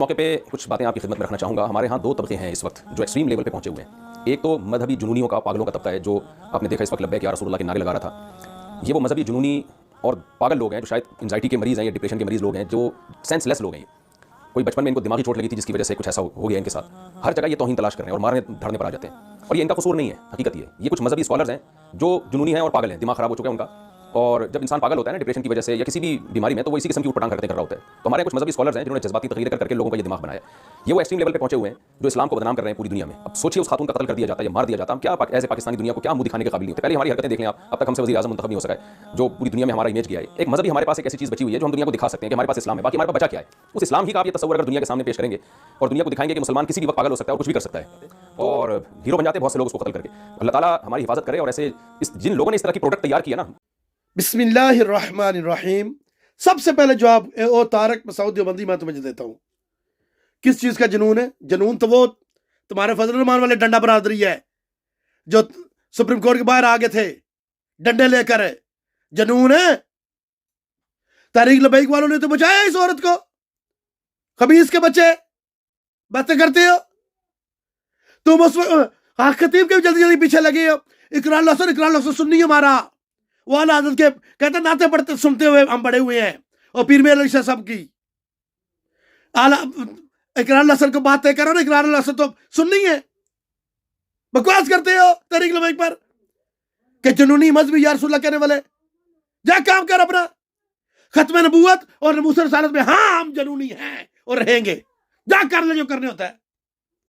मौके पे कुछ बातें आपकी खिदमत में रखना चाहूँगा। हमारे यहाँ दो तबके हैं इस वक्त जो एक्सट्रीम लेवल पे पहुँचे हुए हैं। एक तो मजहबी जुनूनियों का, पागलों का तबका है जो आपने देखा इस वक्त लब्बैक या रसूलुल्लाह के नारे लगा रहा था। ये वो मजहबी जुनूनी और पागल लोग हैं जो शायद एंजाइटी के मरीज़ हैं या डिप्रेशन के मरीज़ लोग हैं, जो सेंसलेस लोग हैं। कोई बचपन में इनको दिमागी चोट लगी थी जिसकी वजह से कुछ ऐसा हो गया इनके साथ। हर जगह ये तौहीन तलाश कर रहे हैं और मारने धरने पर आ जाते हैं। और ये इनका कसूर नहीं है, हकीकत ये कुछ मजहबी स्कॉलर्स हैं जो जुनूनी हैं और पागल हैं, दिमाग खराब हो चुका है उनका। और जब इंसान पागल होता है ना डिप्रेशन की वजह से या किसी भी बीमारी में, तो वो इसी किस्म की उटपटांग करते कर रहा होता है। तो हमारे कुछ मजहबी स्कॉलर्स हैं जिन्होंने जज्बाती तकरीरें करके लोगों का ये दिमाग बनाया। ये वो एक्सट्रीम लेवल पे पहुंचे हुए हैं जो इस्लाम को बदनाम कर रहे हैं पूरी दुनिया में। अब सोचिए, उस खातून का कत्ल कर दिया जाता है या मार दिया जाता है, हम क्या ऐसे पाकिस्तानी दुनिया को क्या मुंह दिखाने के काबिल नहीं होते। पहले हमारी हरकतें देख लें आप, अब तक हमसे वज़ीर आज़म मुंतखब नहीं हो सका है जो पूरी दुनिया में हमारा इमेज किया है। एक मजहबी हमारे पास एक ऐसी चीज़ बची हुई है जो हम दुनिया को दिखा सकते हैं कि हमारे पास इस्लाम है। बाकी हमारे पास बचा क्या है? उस इस्लाम ही का आप ये तस्वर अगर दुनिया के सामने पेश करेंगे और दुनिया को दिखाएंगे कि मुसलमान किसी भी वक्त पागल हो सकता है और कुछ भी कर सकता है और हीरो बन जाते हैं बहुत से लोग उसको कत्ल करके। अल्लाह ताला हमारी हिफाजत करे। और ऐसे जिन लोगों ने इस तरह की प्रोडक्ट तैयार किया ना। बिस्मिल्लाहिर्रहमानिर्रहीम। सबसे पहले जवाब ओ तारक मसूद देवबंदी मैं तुम्हें देता हूं। किस चीज का जुनून है? जुनून तो वो तुम्हारे फजल रहमान वाले डंडा बरादरी है जो सुप्रीम कोर्ट के बाहर आ गए थे डंडे लेकर। जुनून है। तारीख लबैक वालों ने तो बचाया इस औरत को। खबीस के बच्चे बातें करते हो तुम। उस खतीब के जल्दी जल्दी पीछे लगे हो। इकरार लहसुन सुन्नी हमारा वो आला हज़रत के कहते नाते पढ़ते सुनते हुए हम बड़े हुए हैं। और पीर मेरे शाह साहब की आला इकरार लहसुन को बातें करो ना। इकरार लहसुन तो सुन्नी है। बकवास करते हो तारीख लबैक पर कि जुनूनी मजहबी या रसूलुल्लाह कहने वाले। जा काम कर अपना। खत्म नबूवत और नबूवत रिसालत में हाँ हम जुनूनी हैं और रहेंगे। जा कर ले जो करने होता है।